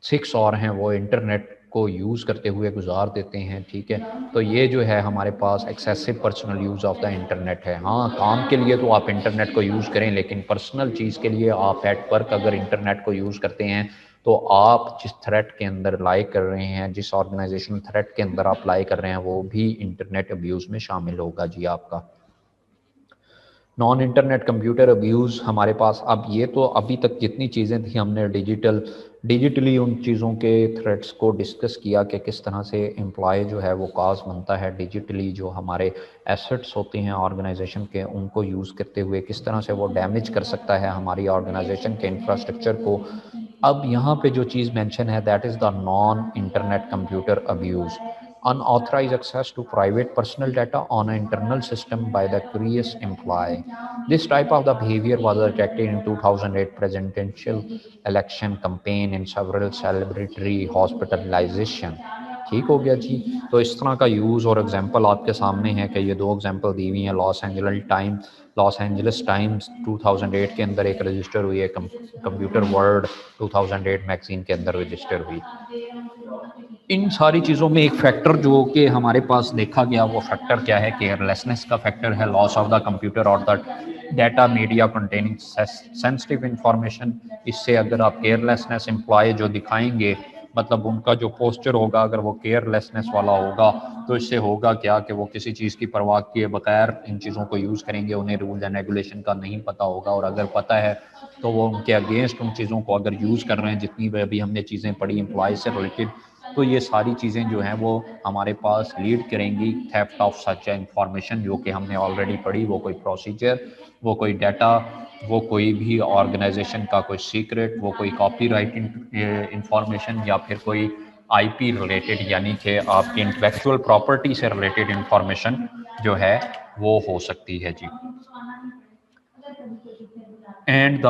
6 आवर हैं वो इंटरनेट को यूज़ करते हुए गुजार देते हैं। ठीक है, तो ये जो है हमारे पास excessive personal use of the internet है। हाँ, काम के लिए तो आप इंटरनेट को यूज़ करें, लेकिन पर्सनल चीज़ के लिए आप एट वर्क अगर इंटरनेट को यूज़ करते हैं तो आप जिस थ्रेट के अंदर लाई कर रहे हैं, जिस ऑर्गेनाइजेशन थ्रेट के अंदर आप लाई कर रहे हैं, वो भी इंटरनेट अब्यूज़ में शामिल होगा जी आपका। नॉन इंटरनेट कंप्यूटर अब्यूज़ हमारे पास, अब ये तो अभी तक जितनी चीज़ें थी हमने डिजिटली उन चीज़ों के थ्रेट्स को डिस्कस किया कि किस तरह से एम्प्लॉय जो है वो काज बनता है, डिजिटली जो हमारे एसेट्स होते हैं ऑर्गेनाइजेशन के उनको यूज़ करते हुए किस तरह से वो डैमेज कर सकता है हमारी ऑर्गेनाइजेशन के इंफ्रास्ट्रक्चर को। अब यहाँ पे जो चीज़ मेंशन है that is the non internet computer abuse, unauthorized access to private personal data on an internal system by the curious employee. This type of the behavior was detected in 2008 presidential election campaign in several celebrity hospitalization. ठीक हो गया जी। तो इस तरह का use और example आपके सामने है कि ये 2 एग्जांपल दी हुई हैं। लॉस एंजलिस टाइम्स 2008 के अंदर एक रजिस्टर हुई है, कंप्यूटर वर्ल्ड 2008 मैगजीन के अंदर रजिस्टर हुई। इन सारी चीज़ों में एक फैक्टर जो कि हमारे पास देखा गया वो फैक्टर क्या है, केयरलेसनेस का फैक्टर है, लॉस ऑफ द कंप्यूटर और the data media containing sensitive information. इससे अगर आप केयरलेसनेस एम्प्लॉय जो दिखाएंगे, मतलब उनका जो पोस्चर होगा अगर वो केयरलेसनेस वाला होगा, तो इससे होगा क्या कि वो किसी चीज़ की परवाह किए बगैर इन चीज़ों को यूज़ करेंगे, उन्हें रूल एंड रेगुलेशन का नहीं पता होगा, और अगर पता है तो वो उनके अगेंस्ट उन चीज़ों को अगर यूज़ कर रहे हैं, जितनी भी अभी हमने चीज़ें पढ़ी एम्प्लॉय से रिलेटेड, तो ये सारी चीज़ें जो हैं वो हमारे पास लीड करेंगी थेफ्ट ऑफ सच इंफॉर्मेशन, जो कि हमने ऑलरेडी पढ़ी। वो कोई प्रोसीजर, वो कोई डाटा, वो कोई भी ऑर्गेनाइजेशन का कोई सीक्रेट, वो कोई कॉपीराइट इंफॉर्मेशन, या फिर कोई आईपी रिलेटेड यानी कि आपकी इंटेलेक्चुअल प्रॉपर्टी से रिलेटेड इंफॉर्मेशन जो है वो हो सकती है जी। And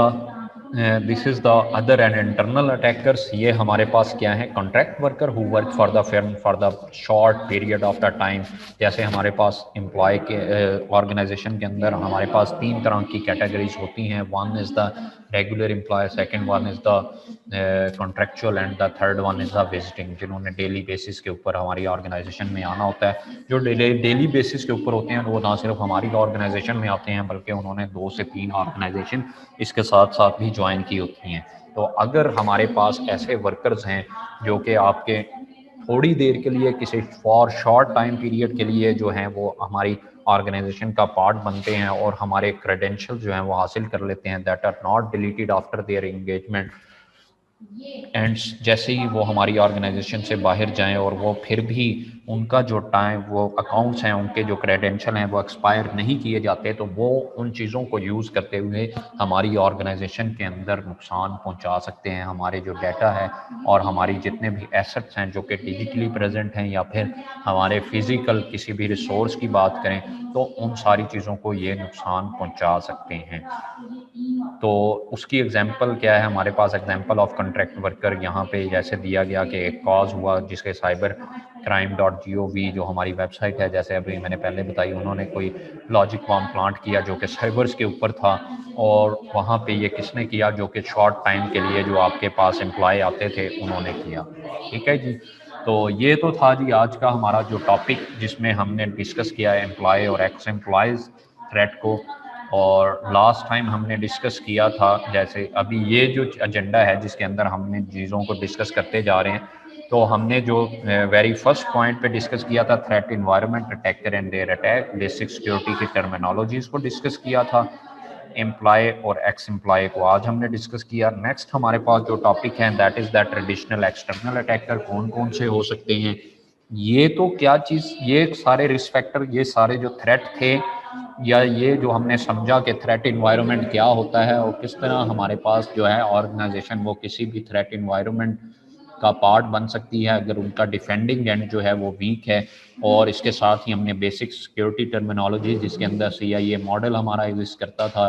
this is the other and internal attackers. ये हमारे पास क्या है, contract worker who work for the firm for the short period of the time. जैसे हमारे पास एम्प्लॉय के ऑर्गेनाइजेशन के अंदर हमारे पास 3 तरह की कैटेगरीज होती हैं। One is the regular employee, second one is the contractual, and the third one is the visiting, जिन्होंने डेली बेसिस के ऊपर हमारी ऑर्गेनाइजेशन में आना होता है। जो डेली बेसिस के ऊपर होते हैं वो ना सिर्फ हमारी ऑर्गेनाइजेशन में आते हैं, बल्कि उन्होंने 2 से 3 ऑर्गेनाइजेशन इसके साथ साथ भी ज्वाइन की होती हैं। तो अगर हमारे पास ऐसे वर्कर्स हैं जो कि आपके थोड़ी देर के लिए किसी फॉर शॉर्ट टाइम पीरियड के लिए जो हैं वो हमारी ऑर्गेनाइजेशन का पार्ट बनते हैं और हमारे क्रेडेंशियल जो हैं वो हासिल कर लेते हैं, that are not deleted after their engagement, and जैसे ही वो हमारी ऑर्गेनाइजेशन से बाहर जाएं और वो फिर भी उनका जो टाइम, वो अकाउंट्स हैं उनके जो क्रेडेंशियल हैं वो एक्सपायर नहीं किए जाते, तो वो उन चीज़ों को यूज़ करते हुए हमारी ऑर्गेनाइजेशन के अंदर नुकसान पहुंचा सकते हैं। हमारे जो डाटा है और हमारी जितने भी एसेट्स हैं जो कि डिजिटली प्रेजेंट हैं, या फिर हमारे फिज़िकल किसी भी रिसोर्स की बात करें, तो उन सारी चीज़ों को ये नुकसान पहुंचा सकते हैं। तो उसकी एग्जांपल क्या है, हमारे पास एग्जांपल ऑफ कॉन्ट्रैक्ट वर्कर यहाँ पे जैसे दिया गया कि एक कॉज हुआ जिसके cybercrime.gov जो हमारी वेबसाइट है, जैसे अभी मैंने पहले बताई, उन्होंने कोई लॉजिक बॉम्ब प्लांट किया जो कि साइबर्स के ऊपर था, और वहाँ पे ये किसने किया, जो कि शॉर्ट टाइम के लिए जो आपके पास एम्प्लॉय आते थे उन्होंने किया। ठीक है जी। तो ये तो था जी आज का हमारा जो टॉपिक, जिसमें हमने डिस्कस किया है एम्प्लॉय और एक्स एम्प्लॉयज़ थ्रेट को। और लास्ट टाइम हमने डिस्कस किया था, जैसे अभी ये जो एजेंडा है जिसके अंदर हमने चीज़ों को डिस्कस करते जा रहे हैं, तो हमने जो वेरी फर्स्ट पॉइंट पे डिस्कस किया था threat environment, attacker and there attack, basic security की टर्मिनोलॉजीज़ को डिस्कस किया था। एम्प्लॉय और एक्स एम्प्लॉय को आज हमने डिस्कस किया। नेक्स्ट हमारे पास जो टॉपिक है that is the traditional external attacker, कौन कौन से हो सकते हैं। ये तो क्या चीज़, ये सारे रिस्क फैक्टर, ये सारे जो थ्रेट थे, या ये जो हमने समझा कि थ्रेट इन्वायरमेंट क्या होता है और किस तरह हमारे पास जो है ऑर्गेनाइजेशन वो किसी भी थ्रेट इन्वायरमेंट का पार्ट बन सकती है अगर उनका डिफेंडिंग एंड जो है वो वीक है। और इसके साथ ही हमने बेसिक सिक्योरिटी टर्मिनोलॉजी, जिसके अंदर CIA मॉडल हमारा एग्जिस्ट करता था,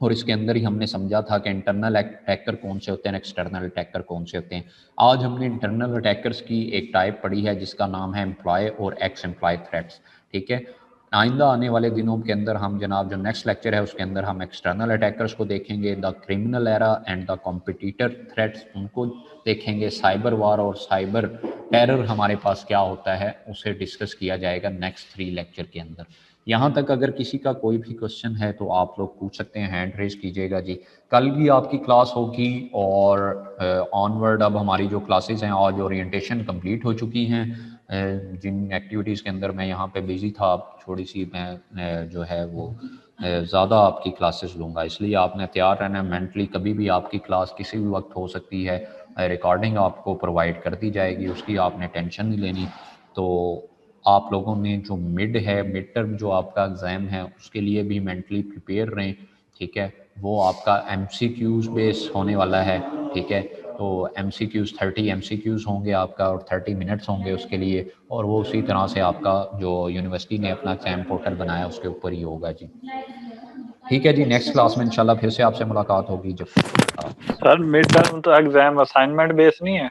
और इसके अंदर ही हमने समझा था कि इंटरनल अटैकर कौन से होते हैं, एक्सटर्नल अटैकर कौन से होते हैं। आज हमने इंटरनल अटैकर्स की एक टाइप पढ़ी है जिसका नाम है एम्प्लॉय और एक्स एम्प्लॉय थ्रेट्स। ठीक है, आइंदा आने वाले दिनों के अंदर हम जनाब जो नेक्स्ट लेक्चर है उसके अंदर हम एक्सटर्नल अटैकर्स को देखेंगे, the criminal era and the competitor threats उनको देखेंगे, साइबर वार और साइबर टेरर हमारे पास क्या होता है उसे डिस्कस किया जाएगा नेक्स्ट 3 लेक्चर के अंदर। यहाँ तक अगर किसी का कोई भी क्वेश्चन है तो आप लोग पूछ सकते हैं, हैंड रेज कीजिएगा जी। कल भी आपकी क्लास होगी और ऑनवर्ड अब हमारी जो क्लासेस हैं, आज ओरिएंटेशन कंप्लीट हो चुकी हैं। जिन एक्टिविटीज़ के अंदर मैं यहाँ पे बिजी था, थोड़ी सी मैं जो है वो ज़्यादा आपकी क्लासेस लूँगा, इसलिए आपने तैयार रहना मेंटली। कभी भी आपकी क्लास किसी भी वक्त हो सकती है, रिकॉर्डिंग आपको प्रोवाइड कर दी जाएगी, उसकी आपने टेंशन नहीं लेनी। तो आप लोगों ने जो मिड टर्म जो आपका एग्ज़ाम है उसके लिए भी मेंटली प्रिपेयर रहें। ठीक है, वो आपका MCQs बेस होने वाला है। ठीक है, तो MCQs 30 MCQs होंगे आपका और 30 मिनट्स होंगे उसके लिए, और वो उसी तरह से आपका जो यूनिवर्सिटी ने अपना एग्जाम पोर्टल बनाया उसके ऊपर ही होगा जी। ठीक है जी, नेक्स्ट क्लास में इंशाल्लाह फिर से आपसे मुलाकात होगी। जब सर मिड टर्म तो एग्जाम असाइनमेंट बेस नहीं है।